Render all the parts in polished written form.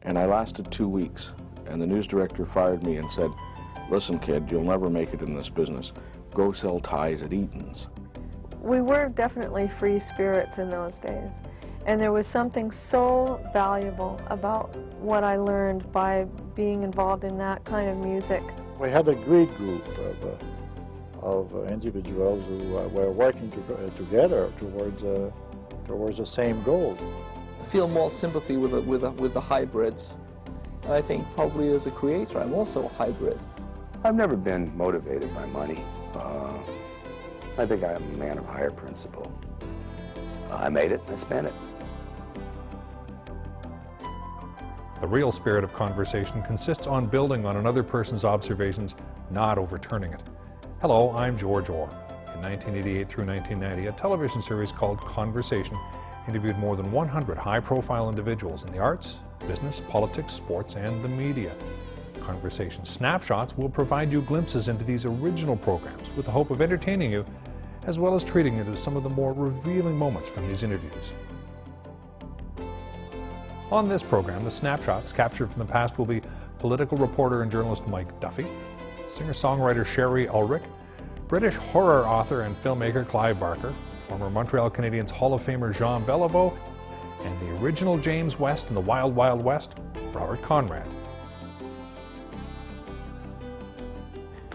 And I lasted 2 weeks, and the news director fired me and said, "Listen, kid, you'll never make it in this business. Go sell ties at Eaton's." We were definitely free spirits in those days, and there was something so valuable about what I learned by being involved in that kind of music. We had a great group of individuals who were working together towards the same goal. I feel more sympathy with the hybrids. And I think probably as a creator, I'm also a hybrid. I've never been motivated by money. I think I'm a man of higher principle. I made it, I spent it. The real spirit of conversation consists on building on another person's observations, not overturning it. Hello, I'm George Orr. In 1988 through 1990, a television series called Conversation interviewed more than 100 high-profile individuals in the arts, business, politics, sports, and the media. Conversation Snapshots will provide you glimpses into these original programs with the hope of entertaining you, as well as treating you to some of the more revealing moments from these interviews. On this program, the snapshots captured from the past will be political reporter and journalist Mike Duffy, singer-songwriter Sherry Ulrich, British horror author and filmmaker Clive Barker, former Montreal Canadiens Hall of Famer Jean Beliveau, and the original James West in the Wild Wild West, Robert Conrad.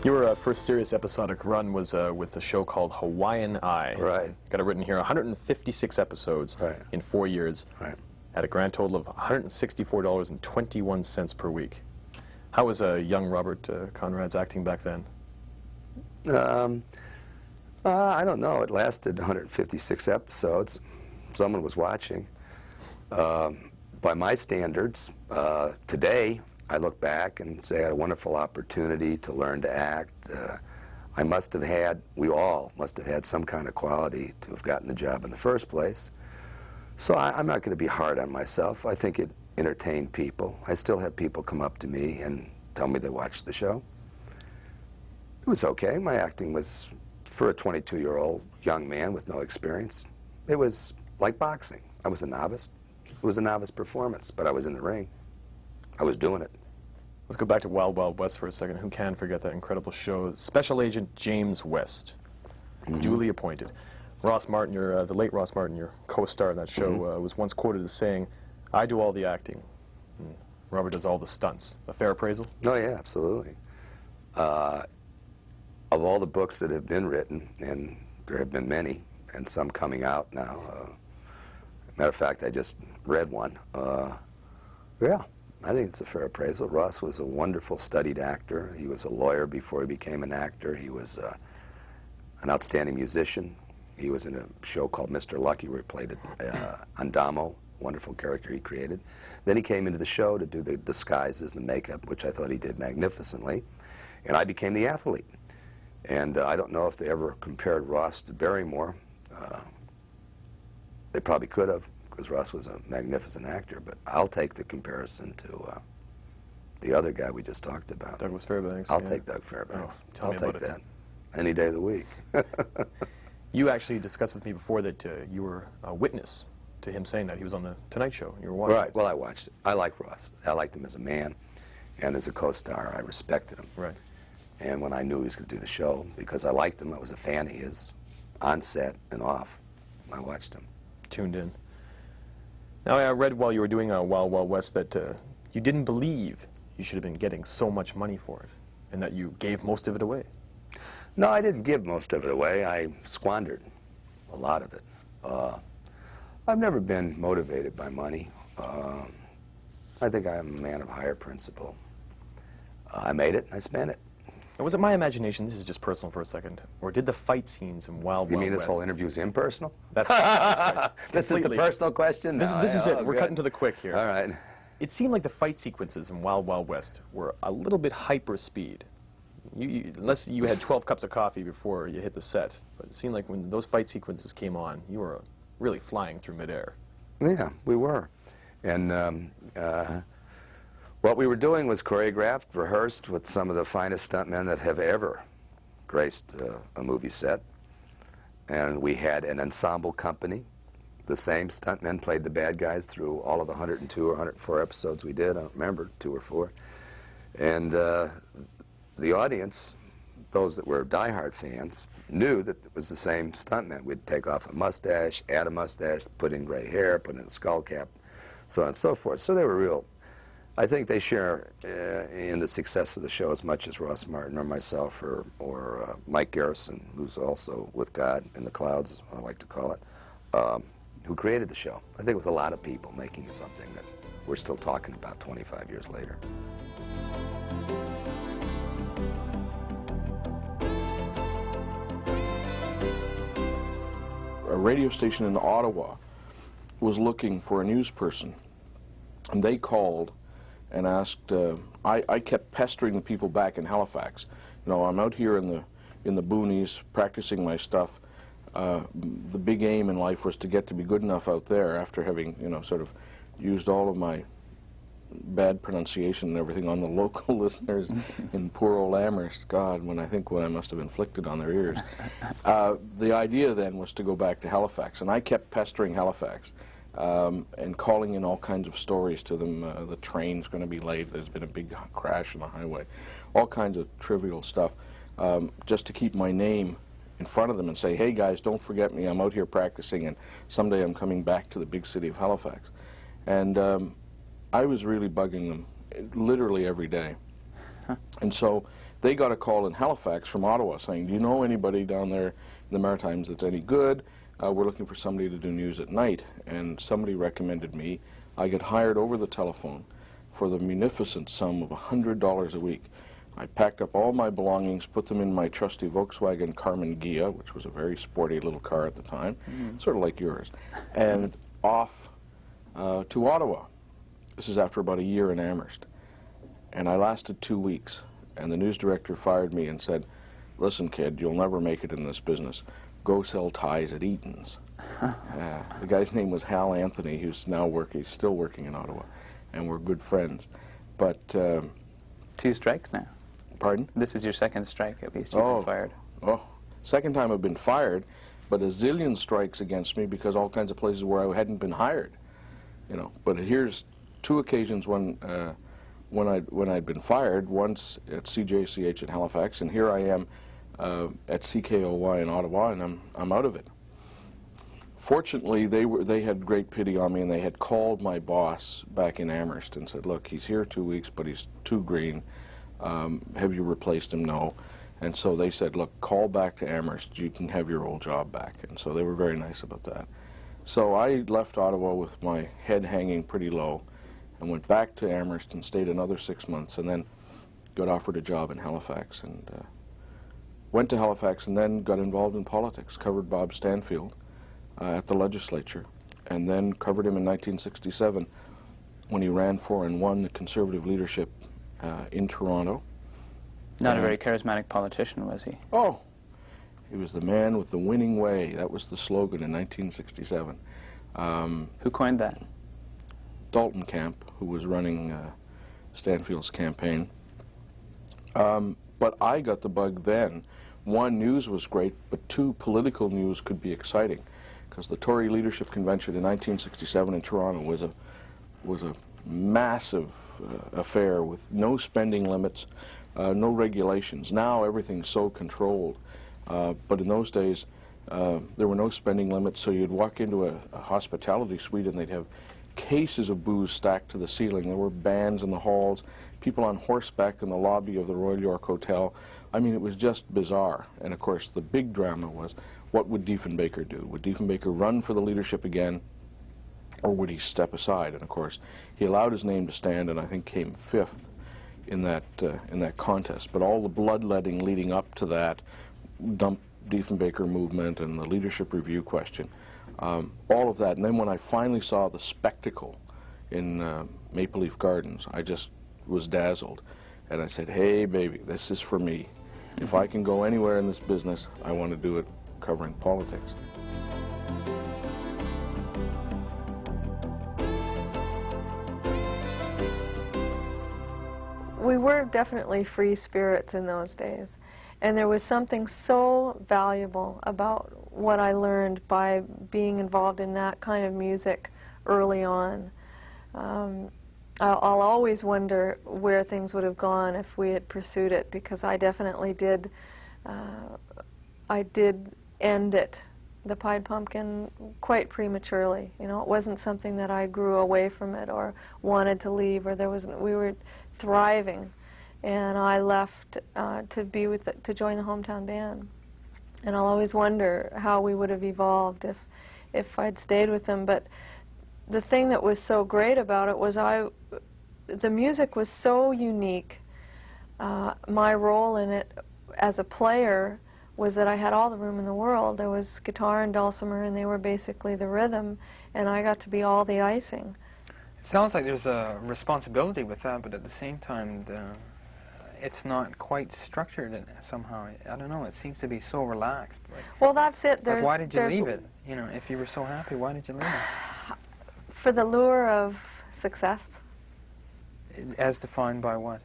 Your first serious episodic run was with a show called Hawaiian Eye. Right. Got it written here, 156 episodes in 4 years. Right. At a grand total of $164.21 per week. How was young Robert Conrad's acting back then? I don't know. It lasted 156 episodes. Someone was watching. By my standards, today, I look back and say I had a wonderful opportunity to learn to act. We all must have had some kind of quality to have gotten the job in the first place. So I'm not going to be hard on myself. I think it entertained people. I still have people come up to me and tell me they watched the show. It was okay. My acting was, for a 22-year-old young man with no experience, it was like boxing. I was a novice. It was a novice performance, but I was in the ring. I was doing it. Let's go back to Wild Wild West for a second. Who can forget that incredible show? Special Agent James West, duly appointed. Ross Martin, the late Ross Martin, your co-star in that show, was once quoted as saying, "I do all the acting, and Robert does all the stunts." A fair appraisal? Oh, yeah, absolutely. Of all the books that have been written, and there have been many, and some coming out now, matter of fact, I just read one. Yeah, I think it's a fair appraisal. Ross was a wonderful studied actor. He was a lawyer before he became an actor. He was an outstanding musician. He was in a show called Mr. Lucky where he played Andamo, wonderful character he created. Then he came into the show to do the disguises and the makeup, which I thought he did magnificently. And I became the athlete. And I don't know if they ever compared Ross to Barrymore. They probably could have, because Ross was a magnificent actor. But I'll take the comparison to the other guy we just talked about. Douglas Fairbanks. I'll take Doug Fairbanks. Oh, I'll take that any day of the week. You actually discussed with me before that you were a witness to him saying that. He was on the Tonight Show. You were watching. Right. Well, I watched it. I like Ross. I liked him as a man, and as a co-star, I respected him. Right. And when I knew he was going to do the show, because I liked him, I was a fan of his, on set and off. I watched him. Tuned in. Now, I read while you were doing Wild Wild West that you didn't believe you should have been getting so much money for it, and that you gave most of it away. No, I didn't give most of it away. I squandered a lot of it. I've never been motivated by money. I think I'm a man of higher principle. I made it, I spent it. Now, was it my imagination, this is just personal for a second, or did the fight scenes in Wild Wild West... You mean this whole interview is impersonal? That's right. This is the personal question? This is it. We're cutting to the quick here. All right. It seemed like the fight sequences in Wild Wild West were a little bit hyper speed. Unless you had 12 cups of coffee before you hit the set. But it seemed like when those fight sequences came on, you were really flying through midair. Yeah, we were. And what we were doing was choreographed, rehearsed with some of the finest stuntmen that have ever graced a movie set. And we had an ensemble company the same stuntmen played the bad guys through all of the 102 or 104 episodes we did. I don't remember, 2 or 4. And the audience, those that were diehard fans, knew that it was the same stuntman. We'd take off a mustache, add a mustache, put in gray hair, put in a skull cap, so on and so forth. So they were real. I think they share in the success of the show as much as Ross Martin or myself or Mike Garrison, who's also with God in the clouds, I like to call it, who created the show. I think it was a lot of people making something that we're still talking about 25 years later. A radio station in Ottawa was looking for a news person, and they called and asked. I kept pestering the people back in Halifax. You know, I'm out here in the boonies practicing my stuff. The big aim in life was to get to be good enough out there after having, you know, sort of used all of my bad pronunciation and everything on the local listeners in poor old Amherst. God, when I think what I must have inflicted on their ears. The idea then was to go back to Halifax, and I kept pestering Halifax and calling in all kinds of stories to them. The train's going to be late, there's been a big crash on the highway, all kinds of trivial stuff, just to keep my name in front of them and say, hey guys, don't forget me, I'm out here practicing, and someday I'm coming back to the big city of Halifax. And I was really bugging them literally every day. And so they got a call in Halifax from Ottawa saying, do you know anybody down there in the Maritimes that's any good? We're looking for somebody to do news at night. And somebody recommended me. I get hired over the telephone for the munificent sum of $100 a week. I packed up all my belongings, put them in my trusty Volkswagen Carmen Ghia, which was a very sporty little car at the time, sort of like yours, and off to Ottawa. This is after about a year in Amherst. And I lasted 2 weeks. And the news director fired me and said, listen, kid, you'll never make it in this business. Go sell ties at Eaton's. The guy's name was Hal Anthony, who's now still working in Ottawa. And we're good friends. But 2 strikes now. Pardon? This is your 2nd strike, at least. You've been fired. Oh, second time I've been fired, but a zillion strikes against me because all kinds of places where I hadn't been hired. You know, but here's 2 occasions when I'd been fired. Once at CJCH in Halifax, and here I am at CKOY in Ottawa, and I'm out of it. Fortunately, they had great pity on me, and they had called my boss back in Amherst and said, look, he's here 2 weeks, but he's too green. Have you replaced him? No. And so they said, look, call back to Amherst. You can have your old job back. And so they were very nice about that. So I left Ottawa with my head hanging pretty low and went back to Amherst and stayed another 6 months, and then got offered a job in Halifax, and went to Halifax and then got involved in politics, covered Bob Stanfield at the legislature, and then covered him in 1967 when he ran for and won the Conservative leadership in Toronto. Not a very charismatic politician, was he? Oh, he was the man with the winning way. That was the slogan in 1967. Who coined that? Dalton Camp, who was running Stanfield's campaign. But I got the bug then. 1, news was great, but 2, political news could be exciting, because the Tory Leadership Convention in 1967 in Toronto was a massive affair with no spending limits, no regulations. Now everything's so controlled, but in those days there were no spending limits, so you'd walk into a hospitality suite and they'd have cases of booze stacked to the ceiling. There were bands in the halls, people on horseback in the lobby of the Royal York Hotel. I mean, it was just bizarre. And of course, the big drama was, what would Diefenbaker do? Would Diefenbaker run for the leadership again, or would he step aside? And of course, he allowed his name to stand, and I think came 5th in that contest. But all the bloodletting leading up to that, dump Diefenbaker movement and the leadership review question, all of that. And then when I finally saw the spectacle in Maple Leaf Gardens, I just was dazzled. And I said, hey, baby, this is for me. If I can go anywhere in this business, I want to do it covering politics. We were definitely free spirits in those days. And there was something so valuable about what I learned by being involved in that kind of music early on. I'll always wonder where things would have gone if we had pursued it, because I definitely did. I did end it, the Pied Pumpkin, quite prematurely. You know, it wasn't something that I grew away from it or wanted to leave, or we were thriving, and I left to join the hometown band. And I'll always wonder how we would have evolved if I'd stayed with them. But the thing that was so great about it was the music was so unique. My role in it as a player was that I had all the room in the world. There was guitar and dulcimer, and they were basically the rhythm, and I got to be all the icing. It sounds like there's a responsibility with that, but at the same time, it's not quite structured somehow. I don't know, it seems to be so relaxed. Like, well, that's it. Like, why did you leave it? You know, if you were so happy, why did you leave it? For the lure of success. As defined by what?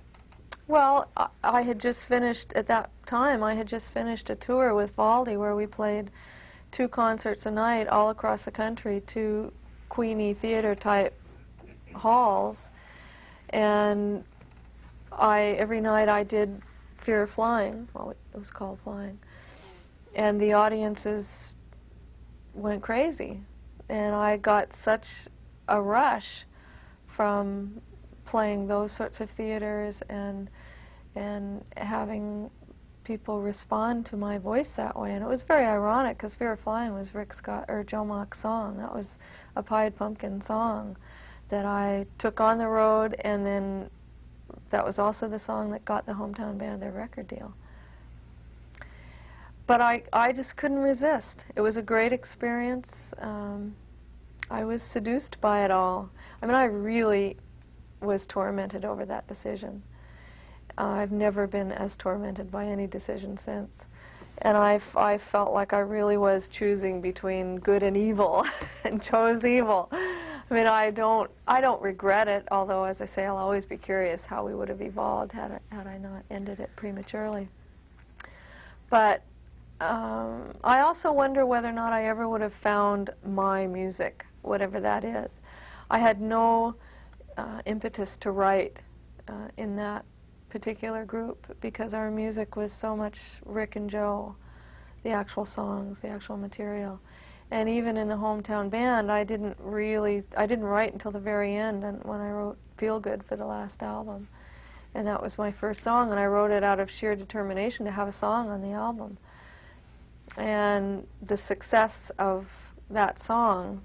Well, I had just finished, at that time, I had just finished a tour with Valdi where we played 2 concerts a night all across the country, 2 Queenie theater-type halls, and every night I did Fear of Flying. Well, it was called Flying. And the audiences went crazy. And I got such a rush from playing those sorts of theaters and having people respond to my voice that way. And it was very ironic, because Fear of Flying was Rick Scott or Joe Mock's song. That was a Pied Pumpkin song that I took on the road, and then that was also the song that got the hometown band their record deal. But I just couldn't resist. It was a great experience. I was seduced by it all. I mean, I really was tormented over that decision. I've never been as tormented by any decision since. And I felt like I really was choosing between good and evil, and chose evil. I mean, I don't regret it, although, as I say, I'll always be curious how we would have evolved had I not ended it prematurely. But I also wonder whether or not I ever would have found my music, whatever that is. I had no impetus to write in that particular group, because our music was so much Rick and Joe, the actual songs, the actual material. And even in the hometown band, I didn't write until the very end, and when I wrote Feel Good for the last album. And that was my first song, and I wrote it out of sheer determination to have a song on the album. And the success of that song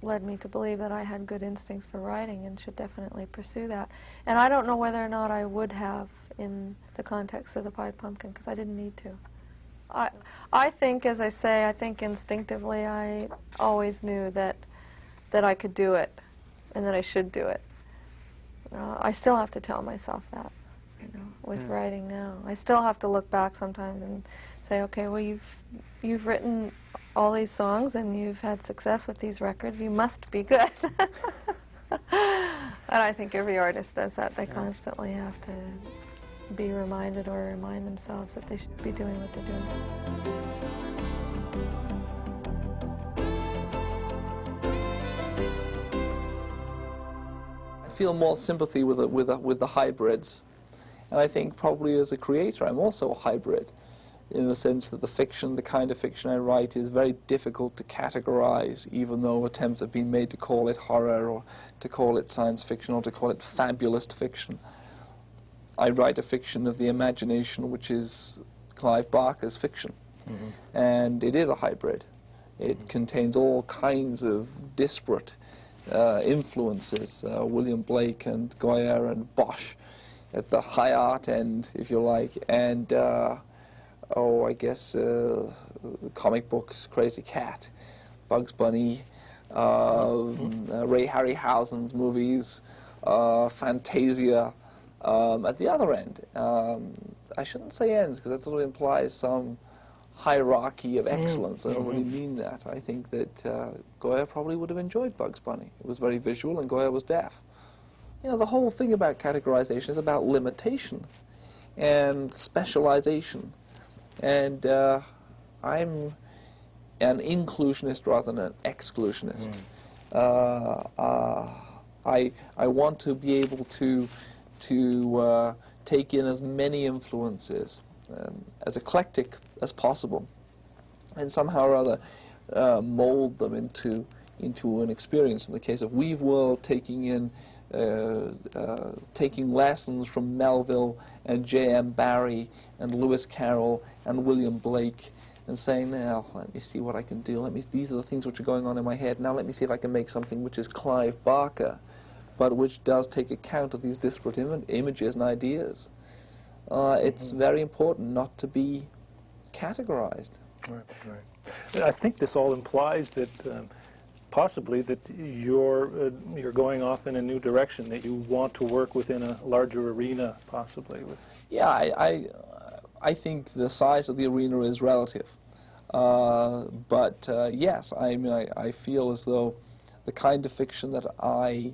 led me to believe that I had good instincts for writing and should definitely pursue that. And I don't know whether or not I would have in the context of the Pied Pumpkin, because I didn't need to. I think, as I say, I think instinctively I always knew that I could do it and that I should do it. I still have to tell myself that, you know, with writing now. I still have to look back sometimes and say, okay, well, you've written all these songs and you've had success with these records. You must be good. And I think every artist does that. They constantly have to be reminded or remind themselves that they should be doing what they're doing. I feel more sympathy with the hybrids, and I think probably as a creator I'm also a hybrid, in the sense that the kind of fiction I write is very difficult to categorize, even though attempts have been made to call it horror or to call it science fiction or to call it fabulist fiction. I write a fiction of the imagination, which is Clive Barker's fiction. Mm-hmm. And it is a hybrid. It contains all kinds of disparate influences, William Blake and Goya and Bosch at the high art end, if you like, and I guess comic books, Crazy Cat, Bugs Bunny, Ray Harryhausen's movies, Fantasia. At the other end, I shouldn't say ends, because that sort of implies some hierarchy of excellence. I don't really mean that. I think that Goya probably would have enjoyed Bugs Bunny. It was very visual, and Goya was deaf. You know, the whole thing about categorization is about limitation and specialization. And I'm an inclusionist rather than an exclusionist. I want to be able to take in as many influences, as eclectic as possible, and somehow or other mold them into an experience. In the case of Weave World, taking lessons from Melville and J.M. Barrie and Lewis Carroll and William Blake, and saying, now, let me see what I can do. These are the things which are going on in my head. Now let me see if I can make something which is Clive Barker, but which does take account of these disparate images and ideas. It's very important not to be categorized. Right, right. I think this all implies that possibly that you're going off in a new direction, that you want to work within a larger arena, possibly. Yeah, I think the size of the arena is relative. But yes, I mean, I feel as though the kind of fiction that I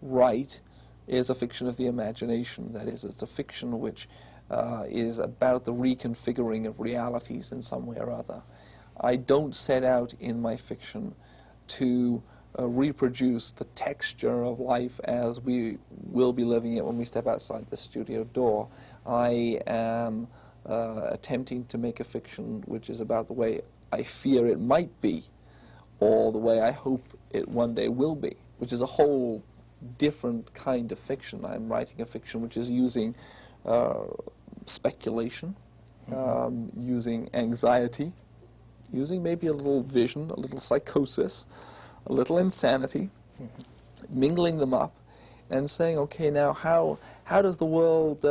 write is a fiction of the imagination. That is, it's a fiction which is about the reconfiguring of realities in some way or other. I don't set out in my fiction to reproduce the texture of life as we will be living it when we step outside the studio door. I am attempting to make a fiction which is about the way I fear it might be, or the way I hope it one day will be, which is a whole different kind of fiction. I'm writing a fiction which is using speculation, using anxiety, using maybe a little vision, a little psychosis, a little insanity, mingling them up, and saying, okay, now how does the world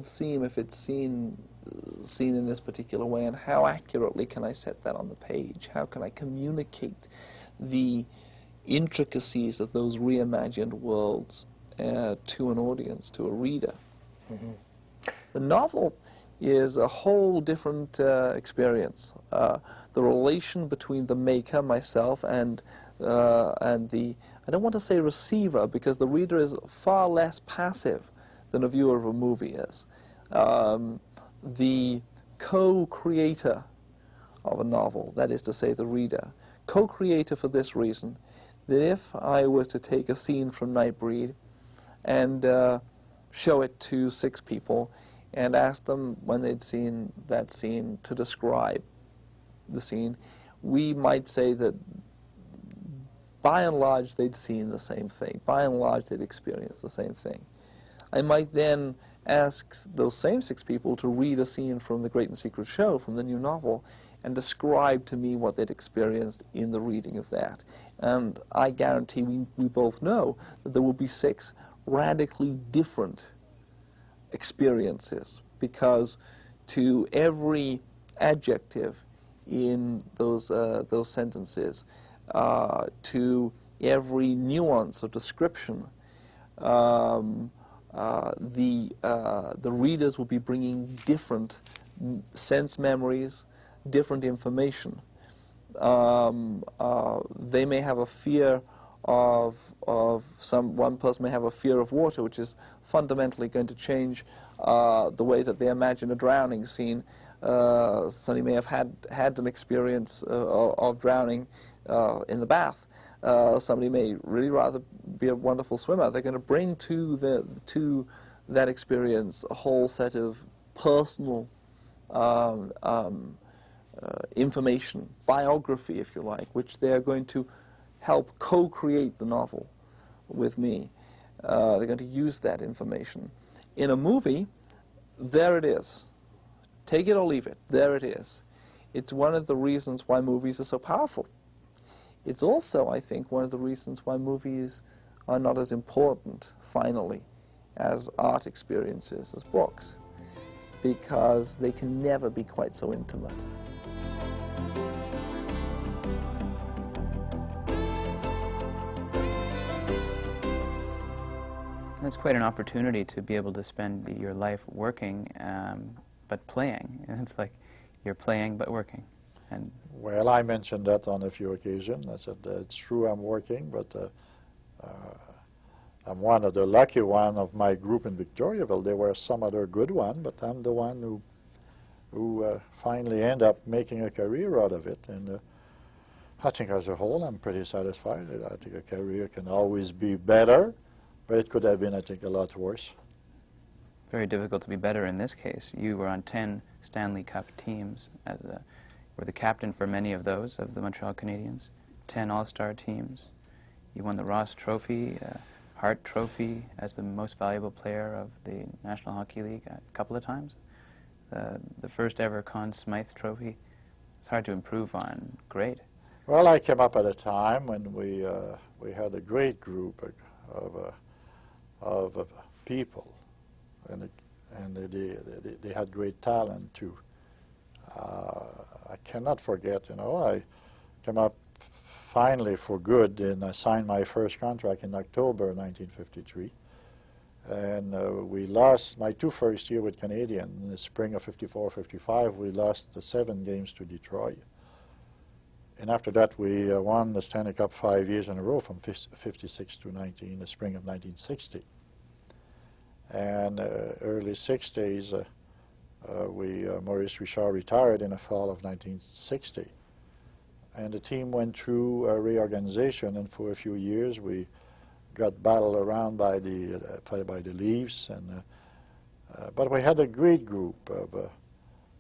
seem if it's seen in this particular way, and how accurately can I set that on the page? How can I communicate the intricacies of those reimagined worlds to an audience, to a reader? The novel is a whole different experience. The relation between the maker, myself, and the, I don't want to say receiver, because the reader is far less passive than a viewer of a movie is. The co-creator of a novel, that is to say the reader, co-creator for this reason, that if I was to take a scene from Nightbreed and show it to 6 people and ask them when they'd seen that scene to describe the scene, we might say that by and large they'd seen the same thing. By and large they'd experienced the same thing. I might then ask those same 6 people to read a scene from The Great and Secret Show, from the new novel, and describe to me what they'd experienced in the reading of that. And I guarantee we both know that there will be 6 radically different experiences, because to every adjective in those sentences, to every nuance of description, the readers will be bringing different sense memories, different information. They may have a fear of one person may have a fear of water, which is fundamentally going to change the way that they imagine a drowning scene. Somebody may have had an experience of drowning in the bath. Somebody may really rather be a wonderful swimmer. They're going to bring to that experience a whole set of personal information, biography, if you like, which they're going to help co-create the novel with me. They're going to use that information. In a movie, there it is. Take it or leave it. There it is. It's one of the reasons why movies are so powerful. It's also, I think, one of the reasons why movies are not as important, finally, as art experiences, as books, because they can never be quite so intimate. It's quite an opportunity to be able to spend your life working, but playing. And it's like you're playing but working. And well, I mentioned that on a few occasions. I said, it's true I'm working, but I'm one of the lucky one of my group in Victoriaville. There were some other good one, but I'm the one who finally end up making a career out of it. And I think as a whole, I'm pretty satisfied. I think a career can always be better, but it could have been, I think, a lot worse. Very difficult to be better in this case. You were on 10 Stanley Cup teams, were the captain for many of those, of the Montreal Canadiens, 10 All-Star teams. You won the Ross Trophy, Hart Trophy as the most valuable player of the National Hockey League a couple of times. The first ever Conn Smythe Trophy. It's hard to improve on. Great. Well, I came up at a time when we had a great group of people, and they had great talent too. I cannot forget, I came up finally for good, and I signed my first contract in October 1953. And we lost my first year with Canadian in the spring of 54-55. We lost the 7 games to Detroit. And after that, we won the Stanley Cup 5 years in a row from 56 to the spring of 1960. And early 60s, Maurice Richard retired in the fall of 1960. And the team went through a reorganization, and for a few years we got battled around by the Leafs. But we had a great group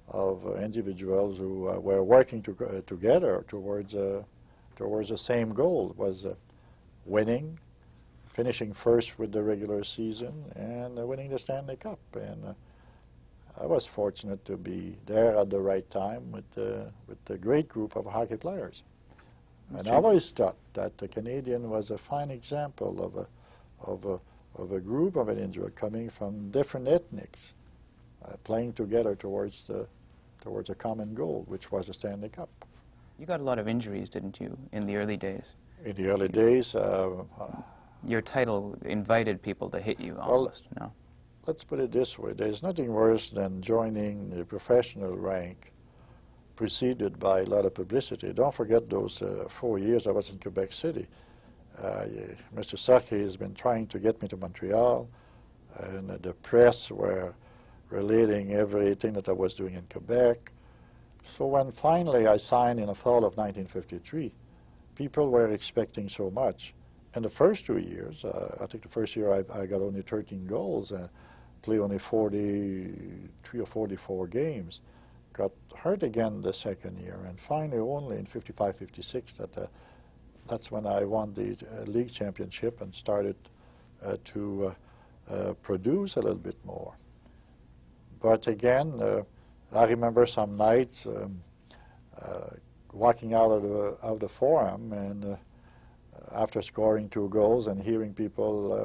of individuals who were working together towards the same goal. It was winning, finishing first with the regular season, and winning the Stanley Cup. And I was fortunate to be there at the right time with a great group of hockey players. And I always thought that the Canadian was a fine example of a group of individuals coming from different ethnics, playing together towards a common goal, which was the Stanley Cup. You got a lot of injuries, didn't you, in the early days? In the early days, your title invited people to hit you almost, no? Let's put it this way. There's nothing worse than joining the professional rank preceded by a lot of publicity. Don't forget those 4 years I was in Quebec City. Mr. Sarkey has been trying to get me to Montreal, and the press were relating everything that I was doing in Quebec. So when finally I signed in the fall of 1953, people were expecting so much. In the first 2 years, I think the first year I got only 13 goals, played only 43 or 44 games. Got hurt again the second year, and finally only in 55-56 that's when I won the league championship and started to produce a little bit more. But again, I remember some nights walking out of the forum and after scoring 2 goals and hearing people,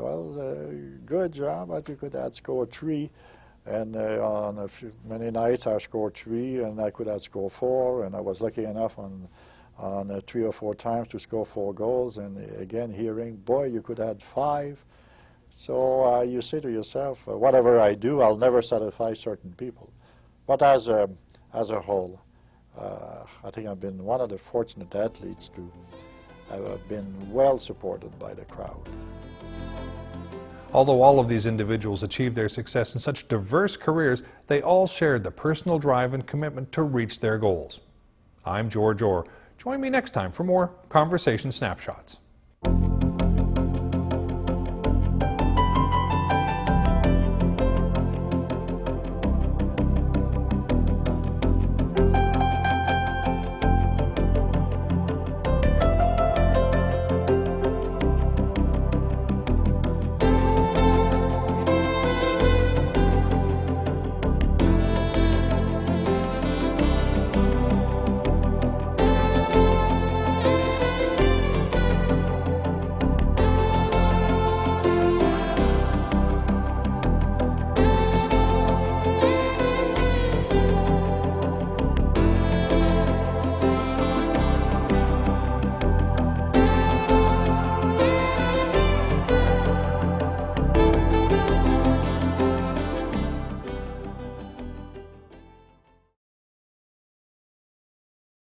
good job, but you could have scored 3. And on many nights I scored 3 and I could have scored 4, and I was lucky enough on 3 or 4 times to score 4 goals, and again hearing, boy, you could have 5. So you say to yourself, whatever I do, I'll never satisfy certain people. But as a whole, I think I've been one of the fortunate athletes to have been well supported by the crowd. Although all of these individuals achieved their success in such diverse careers, they all shared the personal drive and commitment to reach their goals. I'm George Orr. Join me next time for more Conversation Snapshots.